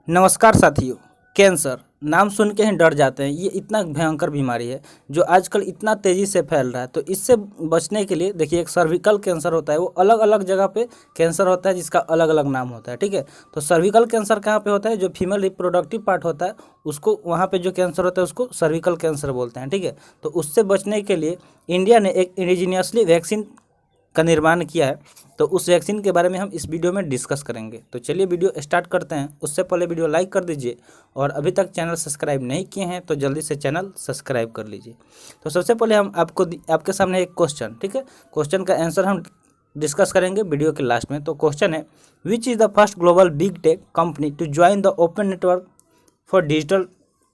नमस्कार साथियों। कैंसर नाम सुन के ही डर जाते हैं। ये इतना भयंकर बीमारी है जो आजकल इतना तेज़ी से फैल रहा है। तो इससे बचने के लिए देखिए, एक सर्विकल कैंसर होता है, वो अलग अलग जगह पे कैंसर होता है जिसका अलग अलग नाम होता है। ठीक है, तो सर्विकल कैंसर कहाँ पे होता है? जो फीमेल रिप्रोडक्टिव पार्ट होता है उसको, वहाँ पे जो कैंसर होता है उसको सर्विकल कैंसर बोलते हैं। ठीक है, तो उससे बचने के लिए इंडिया ने एक इंडिजीनियसली वैक्सीन का निर्माण किया है। तो उस वैक्सीन के बारे में हम इस वीडियो में डिस्कस करेंगे। तो चलिए वीडियो स्टार्ट करते हैं। उससे पहले वीडियो लाइक कर दीजिए और अभी तक चैनल सब्सक्राइब नहीं किए हैं तो जल्दी से चैनल सब्सक्राइब कर लीजिए। तो सबसे पहले हम आपके सामने एक क्वेश्चन, ठीक है, क्वेश्चन का आंसर हम डिस्कस करेंगे वीडियो के लास्ट में। तो क्वेश्चन है, which is the first global big tech company to join the open network for digital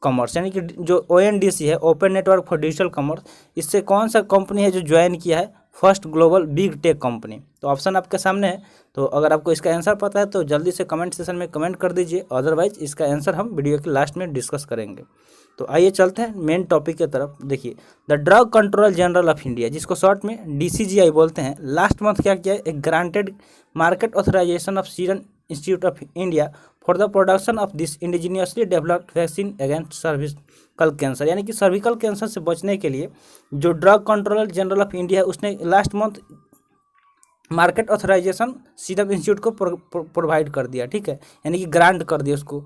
commerce, यानी कि जो ONDC है, open network for digital commerce, इससे कौन सा कंपनी है जो ज्वाइन किया है first global big tech company? तो ऑप्शन आपके सामने है। तो अगर आपको इसका आंसर पता है तो जल्दी से कमेंट सेक्शन में कमेंट कर दीजिए, अदरवाइज इसका आंसर हम वीडियो के लास्ट में डिस्कस करेंगे। तो आइए चलते हैं मेन टॉपिक की तरफ। देखिए, the drug controller general of India, जिसको शॉर्ट में DCGI बोलते हैं, लास्ट मंथ क्या किया है? एक granted market authorisation of Serum Institute of India for the production of this indigenously developed vaccine against cervical cancer, यानी कि सर्विकल कैंसर से बचने के लिए जो drug controller general of India है उसने last month market authorisation Serum Institute को प्रोवाइड कर दिया। ठीक है, यानी कि ग्रांट कर दिया उसको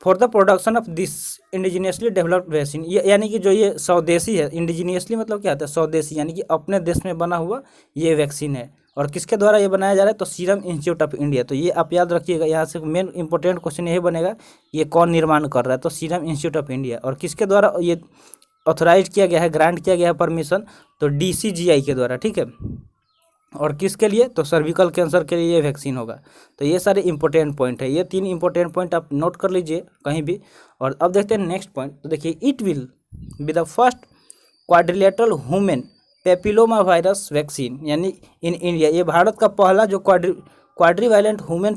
for the production of this indigenously developed vaccine. ये यानी कि जो ये स्वदेशी है, इंडिजीनियसली मतलब क्या होता है? स्वदेशी, यानी कि अपने देश में बना हुआ ये वैक्सीन है। और किसके द्वारा ये बनाया जा रहा है? तो सीरम इंस्टीट्यूट ऑफ इंडिया। तो ये आप याद रखिएगा, यहाँ से मेन इंपॉर्टेंट क्वेश्चन यही बनेगा, ये कौन निर्माण कर रहा है? तो सीरम इंस्टीट्यूट ऑफ इंडिया। और किसके द्वारा ये ऑथराइज किया गया है, ग्रांट किया गया है परमिशन? तो DCGI के द्वारा। ठीक है, और किसके लिए? तो सर्विकल कैंसर के लिए ये वैक्सीन होगा। तो ये सारे इंपॉर्टेंट पॉइंट है, ये 3 इंपॉर्टेंट पॉइंट आप नोट कर लीजिए कहीं भी। और अब देखते हैं नेक्स्ट पॉइंट। तो देखिए, it will be the first quadrilateral human papilloma virus vaccine, यानी इन इंडिया। ये भारत का पहला जो क्वाड्रीवायलेंट ह्यूमन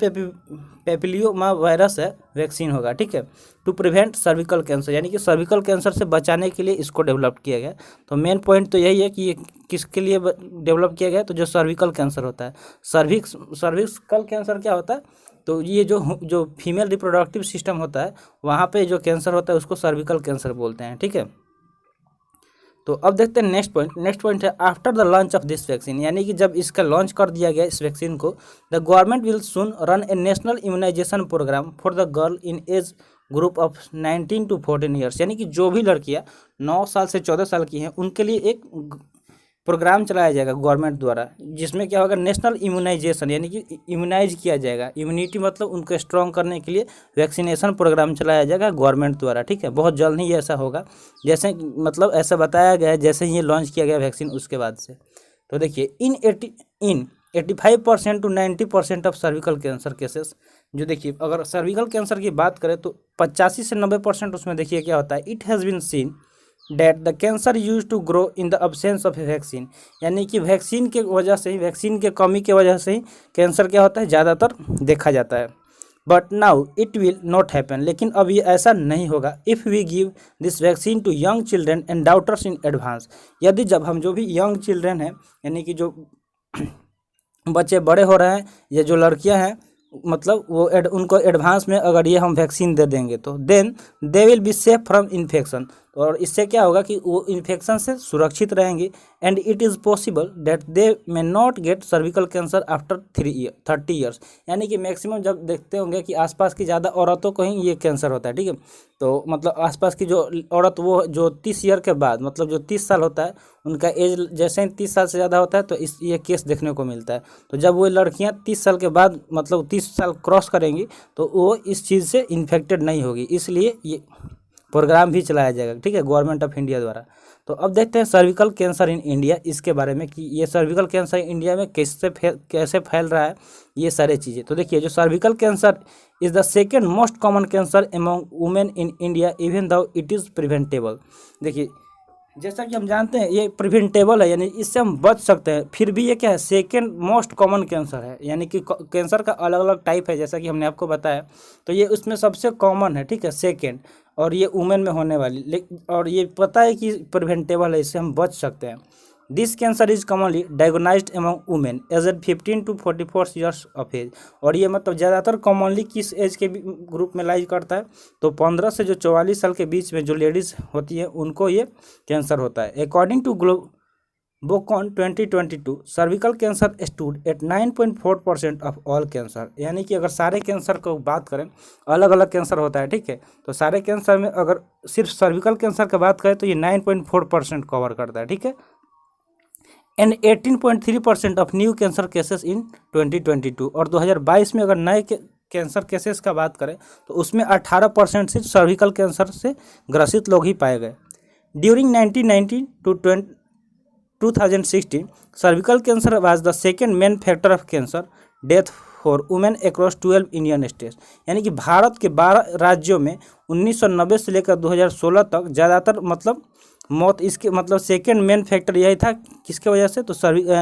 पेपिलोमा वायरस है वैक्सीन होगा। ठीक है, टू प्रिवेंट सर्विकल कैंसर, यानी कि सर्विकल कैंसर से बचाने के लिए इसको डेवलप किया गया। तो मेन पॉइंट तो यही है कि ये किसके लिए डेवलप किया गया? तो जो सर्विकल कैंसर होता है, सर्विकल कैंसर क्या होता है? तो ये जो फीमेल रिप्रोडक्टिव सिस्टम होता है वहाँ पे जो कैंसर होता है उसको सर्विकल कैंसर बोलते हैं। ठीक है, तो अब देखते हैं नेक्स्ट पॉइंट। नेक्स्ट पॉइंट है, after the launch of this vaccine, यानी कि जब इसका लॉन्च कर दिया गया इस वैक्सीन को, the government will soon run a national immunisation programme for the girl in age group of 19 to 14 years, यानी कि जो भी लड़कियां 9 साल से 14 साल की हैं उनके लिए एक प्रोग्राम चलाया जाएगा गवर्नमेंट द्वारा, जिसमें क्या होगा? नेशनल इम्यूनाइजेशन, यानी कि इम्यूनाइज किया जाएगा। इम्यूनिटी मतलब उनको स्ट्रॉन्ग करने के लिए वैक्सीनेशन प्रोग्राम चलाया जाएगा गवर्नमेंट द्वारा। ठीक है, बहुत जल्द ही ऐसा होगा, जैसे मतलब ऐसा बताया गया है जैसे ही ये लॉन्च किया गया वैक्सीन उसके बाद से। तो देखिए, इन 85% to 90% of cervical cancer cases, जो देखिए अगर सर्विकल कैंसर की बात करें तो 85 से 90% उसमें देखिए क्या होता है? It has been seen that the cancer used to grow in the absence of a vaccine, यानी कि वैक्सीन के वजह से ही, वैक्सीन के कमी की वजह से ही कैंसर क्या होता है? ज़्यादातर देखा जाता है। But now it will not happen, लेकिन अब ये ऐसा नहीं होगा। If we give this vaccine to young children and daughters in advance, यदि जब हम जो भी यंग चिल्ड्रेन हैं, यानी कि जो बच्चे बड़े हो रहे हैं या जो लड़कियां हैं, मतलब वो उनको एडवांस में अगर ये हम वैक्सीन दे देंगे तो then they will be safe from infection, और इससे क्या होगा कि वो इन्फेक्शन से सुरक्षित रहेंगे। And it is possible that they may not gate cervical cancer after 30 years, यानी कि मैक्सिमम जब देखते होंगे कि आसपास की ज़्यादा औरतों को ही ये कैंसर होता है। ठीक है, तो मतलब आसपास की जो औरत, वो जो 30 ईयर के बाद, मतलब जो 30 साल होता है उनका एज जैसे ही 30 साल से ज़्यादा होता है तो ये केस देखने को मिलता है। तो जब वो लड़कियां 30 साल के बाद, मतलब 30 साल क्रॉस करेंगी तो वो इस चीज़ से इन्फेक्टेड नहीं होगी, इसलिए ये प्रोग्राम भी चलाया जाएगा। ठीक है, गवर्नमेंट ऑफ इंडिया द्वारा। तो अब देखते हैं सर्विकल कैंसर इन इंडिया, इसके बारे में कि ये सर्विकल कैंसर इंडिया में कैसे फैल रहा है, ये सारे चीज़ें। तो देखिए, जो cervical cancer is the second most common cancer among women in India even though it is preventable. देखिए, जैसा कि हम जानते हैं ये प्रिवेंटेबल है, यानी इससे हम बच सकते हैं, फिर भी ये क्या है? सेकेंड मोस्ट कॉमन कैंसर है, यानी कि कैंसर का अलग अलग टाइप है जैसा कि हमने आपको बताया। तो ये उसमें सबसे कॉमन है। ठीक है, सेकेंड, और ये वुमेन में होने वाली, और ये पता है कि प्रिवेंटेबल है, इससे हम बच सकते हैं। This cancer is commonly diagnosed among women aged 15 to 44 years of age. और ये मतलब ज़्यादातर कॉमनली किस एज के ग्रुप में लाइज करता है, तो 15 से जो 44 साल के बीच में जो लेडीज़ होती है उनको ये कैंसर होता है। According to Globocan 2022 cervical cancer stood at 9.4% of all cancer. यानी कि अगर सारे कैंसर को बात करें, अलग अलग कैंसर होता है, ठीक है, तो सारे कैंसर में अगर सिर्फ सर्विकल कैंसर की बात करें तो ये 9.4% कवर करता है, ठीक है। And 18.3% of new cancer cases in 2022। और 2022 में अगर नए कैंसर केसेस का बात करें तो उसमें 18% सिर्फ सर्विकल कैंसर से ग्रसित लोग ही पाए गए। During 1990 to 2016 cervical cancer was the second main factor of cancer death for women across 12 Indian states. यानी कि भारत के 12 राज्यों में 1990 से लेकर 2016 तक ज़्यादातर मतलब मौत इसके मतलब सेकेंड मेन फैक्टर यही था, किसके वजह से, तो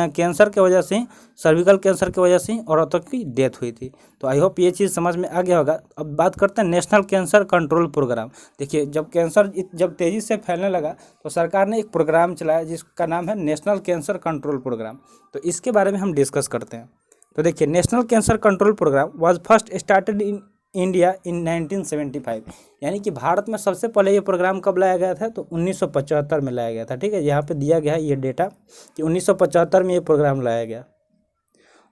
कैंसर के वजह से ही, सर्विकल कैंसर की वजह से ही औरतों की डेथ हुई थी। तो आई होप ये चीज़ समझ में आ गया होगा। अब बात करते हैं नेशनल कैंसर कंट्रोल प्रोग्राम। देखिए, जब कैंसर जब तेज़ी से फैलने लगा तो सरकार ने एक प्रोग्राम चलाया जिसका नाम है नेशनल कैंसर कंट्रोल प्रोग्राम। तो इसके बारे में हम डिस्कस करते हैं। तो देखिए, national cancer control programme was first started in India in 1975। यानी कि भारत में सबसे पहले ये प्रोग्राम कब लाया गया था, तो 1975 में लाया गया था, ठीक है। यहाँ पे दिया गया है ये डेटा कि 1975 में ये प्रोग्राम लाया गया।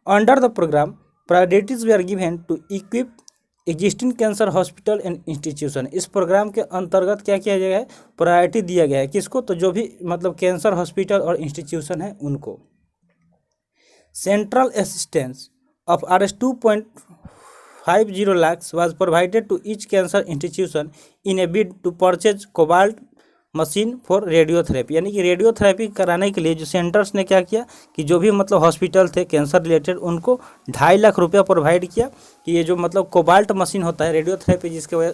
Under the programme priorities they are given to equip existing cancer hospital and institution. इस प्रोग्राम के अंतर्गत क्या किया गया है, प्रायोरिटी दिया गया है किसको, तो जो भी मतलब कैंसर हॉस्पिटल और इंस्टीट्यूशन है उनको। Central assistance of Rs 2.50 lakhs was provided to each cancer institution in a bid to purchase cobalt machine for radiotherapy. यानी कि रेडियोथेरेपी कराने के लिए जो सेंटर्स ने क्या किया कि जो भी मतलब हॉस्पिटल थे कैंसर रिलेटेड उनको 2.5 लाख रुपया प्रोवाइड किया कि ये जो मतलब कोबाल्ट मशीन होता है रेडियोथेरेपी जिसके वजह